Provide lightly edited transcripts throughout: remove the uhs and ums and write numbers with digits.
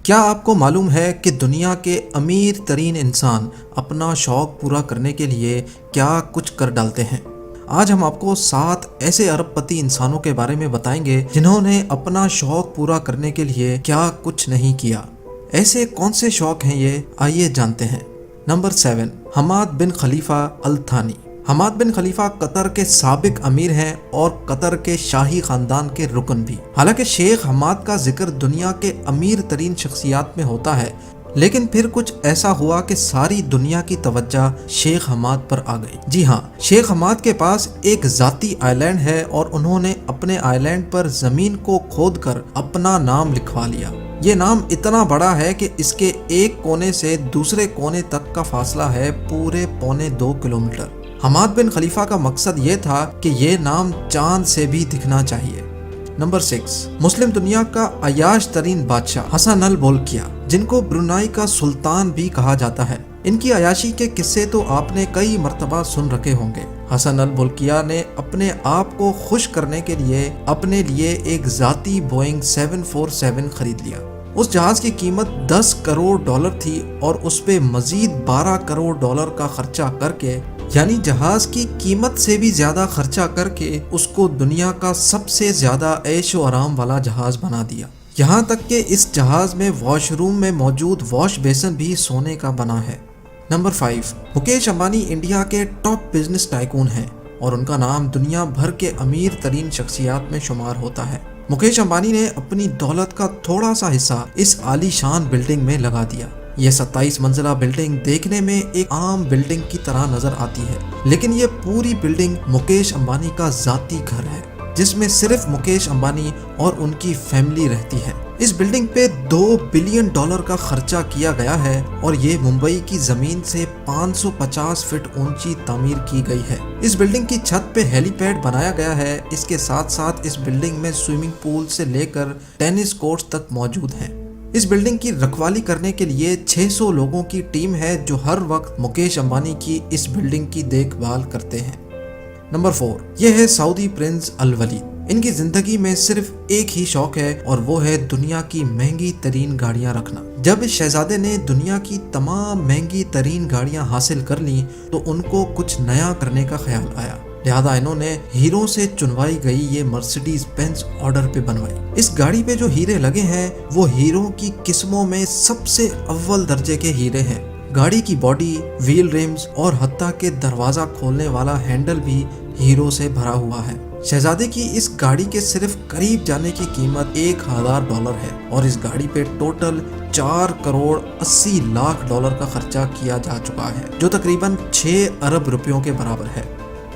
کیا آپ کو معلوم ہے کہ دنیا کے امیر ترین انسان اپنا شوق پورا کرنے کے لیے کیا کچھ کر ڈالتے ہیں؟ آج ہم آپ کو 7 ایسے ارب پتی انسانوں کے بارے میں بتائیں گے جنہوں نے اپنا شوق پورا کرنے کے لیے کیا کچھ نہیں کیا۔ ایسے کون سے شوق ہیں یہ؟ آئیے جانتے ہیں۔ نمبر 7، حماد بن خلیفہ التھانی۔ حماد بن خلیفہ قطر کے سابق امیر ہیں اور قطر کے شاہی خاندان کے رکن بھی۔ حالانکہ شیخ حماد کا ذکر دنیا کے امیر ترین شخصیات میں ہوتا ہے، لیکن پھر کچھ ایسا ہوا کہ ساری دنیا کی توجہ شیخ حماد پر آ گئی۔ جی ہاں، شیخ حماد کے پاس ایک ذاتی آئی لینڈ ہے اور انہوں نے اپنے آئی لینڈ پر زمین کو کھود کر اپنا نام لکھوا لیا۔ یہ نام اتنا بڑا ہے کہ اس کے ایک کونے سے دوسرے کونے تک کا فاصلہ ہے پورے 2.25 کلومیٹر۔ حماد بن خلیفہ کا مقصد یہ تھا کہ یہ نام چاند سے بھی دکھنا چاہیے۔ نمبر 6، مسلم دنیا کا عیاش ترین بادشاہ حسن البولکیہ، جن کو برونائی کا سلطان بھی کہا جاتا ہے۔ ان کی عیاشی کے قصے تو آپ نے کئی مرتبہ سن رکھے ہوں گے۔ حسن البولکیہ نے اپنے آپ کو خوش کرنے کے لیے اپنے لیے ایک ذاتی بوئنگ 747 خرید لیا۔ اس جہاز کی قیمت $10 کروڑ تھی اور اس پہ مزید $12 کروڑ کا خرچہ کر کے، یعنی جہاز کی قیمت سے بھی زیادہ خرچہ کر کے، اس کو دنیا کا سب سے زیادہ عیش و آرام والا جہاز بنا دیا۔ یہاں تک کہ اس جہاز میں واش روم میں موجود واش بیسن بھی سونے کا بنا ہے۔ نمبر 5، مکیش امبانی انڈیا کے ٹاپ بزنس ٹائکون ہیں اور ان کا نام دنیا بھر کے امیر ترین شخصیات میں شمار ہوتا ہے۔ مکیش امبانی نے اپنی دولت کا تھوڑا سا حصہ اس عالی شان بلڈنگ میں لگا دیا۔ یہ 27 منزلہ بلڈنگ دیکھنے میں ایک عام بلڈنگ کی طرح نظر آتی ہے، لیکن یہ پوری بلڈنگ مکیش امبانی کا ذاتی گھر ہے، جس میں صرف مکیش امبانی اور ان کی فیملی رہتی ہے۔ اس بلڈنگ پہ $2 بلین کا خرچہ کیا گیا ہے اور یہ ممبئی کی زمین سے 550 فٹ اونچی تعمیر کی گئی ہے۔ اس بلڈنگ کی چھت پہ ہیلی پیڈ بنایا گیا ہے۔ اس کے ساتھ ساتھ اس بلڈنگ میں سوئمنگ پول سے لے کر ٹینس کورٹس تک موجود ہیں۔ اس بلڈنگ کی رکھوالی کرنے کے لیے 600 لوگوں کی ٹیم ہے جو ہر وقت مکیش امبانی کی اس بلڈنگ کی دیکھ بھال کرتے ہیں۔ نمبر 4، یہ ہے سعودی پرنس الولید۔ ان کی زندگی میں صرف ایک ہی شوق ہے اور وہ ہے دنیا کی مہنگی ترین گاڑیاں رکھنا۔ جب اس شہزادے نے دنیا کی تمام مہنگی ترین گاڑیاں حاصل کر لیں تو ان کو کچھ نیا کرنے کا خیال آیا، لہذا انہوں نے ہیروں سے چنوائی گئی یہ مرسیڈیز بینز آرڈر پہ بنوائی۔ اس گاڑی پہ جو ہیرے لگے ہیں وہ ہیروں کی قسموں میں سب سے اول درجے کے ہیرے ہیں۔ گاڑی کی باڈی، ویل ریمز اور حتیٰ کہ دروازہ کھولنے والا ہینڈل بھی ہیروں سے بھرا ہوا ہے۔ شہزادے کی اس گاڑی کے صرف قریب جانے کی قیمت $1000 ہے اور اس گاڑی پہ ٹوٹل $4 کروڑ 80 لاکھ کا خرچہ کیا جا چکا ہے، جو تقریباً 6 ارب روپیوں کے برابر ہے۔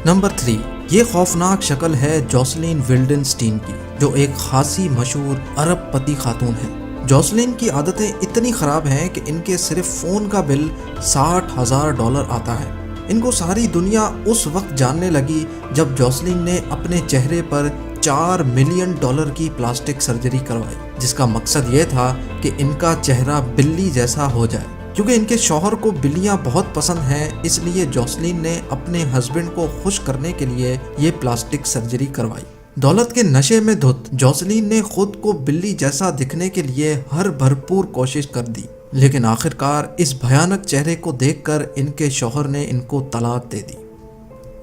نمبر 3، یہ خوفناک شکل ہے جوسلین ولڈنسٹین کی، جو ایک خاصی مشہور ارب پتی خاتون ہے۔ جوسلین کی عادتیں اتنی خراب ہیں کہ ان کے صرف فون کا بل $60,000 آتا ہے۔ ان کو ساری دنیا اس وقت جاننے لگی جب جوسلین نے اپنے چہرے پر $4 ملین کی پلاسٹک سرجری کروائی، جس کا مقصد یہ تھا کہ ان کا چہرہ بلی جیسا ہو جائے۔ کیونکہ ان کے شوہر کو بلیاں بہت پسند ہیں، اس لیے جوسلین نے اپنے ہسبینڈ کو خوش کرنے کے لیے یہ پلاسٹک سرجری کروائی۔ دولت کے نشے میں دھت جوسلین نے خود کو بلی جیسا دکھنے کے لیے ہر بھرپور کوشش کر دی، لیکن آخرکار اس بھیانک چہرے کو دیکھ کر ان کے شوہر نے ان کو طلاق دے دی۔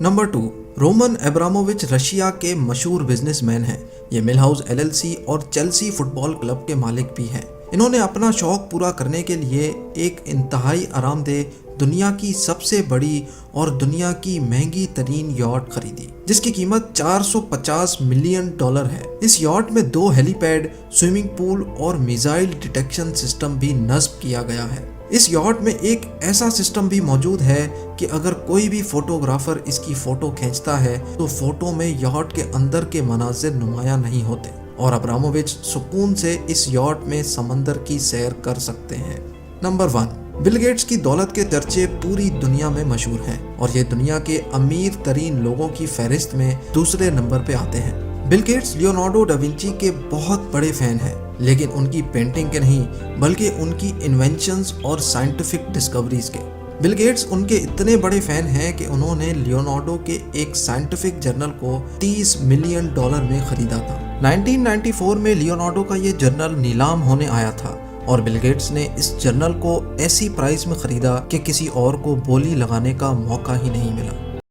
نمبر 2، رومن ابرامووچ رشیا کے مشہور بزنس مین ہیں۔ یہ مل ہاؤس LLC اور چیلسی فٹ بال کلب کے مالک بھی ہیں۔ انہوں نے اپنا شوق پورا کرنے کے لیے ایک انتہائی آرام دہ، دنیا کی سب سے بڑی اور دنیا کی مہنگی ترین یاٹ خریدی، جس کی قیمت $450 ملین ہے۔ اس یاٹ میں 2 ہیلی پیڈ، سوئمنگ پول اور میزائل ڈیٹیکشن سسٹم بھی نصب کیا گیا ہے۔ اس یاٹ میں ایک ایسا سسٹم بھی موجود ہے کہ اگر کوئی بھی فوٹوگرافر اس کی فوٹو کھینچتا ہے تو فوٹو میں یاٹ کے اندر کے مناظر نمایاں نہیں ہوتے اور ابرامووچ سکون سے اس یاٹ میں سمندر کی سیر کر سکتے ہیں۔ نمبر 1، بل گیٹس کی دولت کے چرچے پوری دنیا میں مشہور ہیں اور یہ دنیا کے امیر ترین لوگوں کی فہرست میں دوسرے نمبر پہ آتے ہیں۔ بل گیٹس لیونارڈو ڈا ونچی کے بہت بڑے فین ہیں، لیکن ان کی پینٹنگ کے نہیں بلکہ ان کی انوینشنز اور سائنٹیفک ڈسکوریز کے۔ بل گیٹس ان کے اتنے بڑے فین ہیں کہ انہوں نے لیونارڈو کے ایک سائنٹیفک جرنل کو $30 ملین میں خریدا تھا۔ 1994 میں لیونارڈو کا یہ جرنل نیلام ہونے آیا تھا اور بل گیٹس نے اس جرنل کو ایسی پرائس میں خریدا کہ کسی اور کو بولی لگانے کا موقع ہی نہیں ملا۔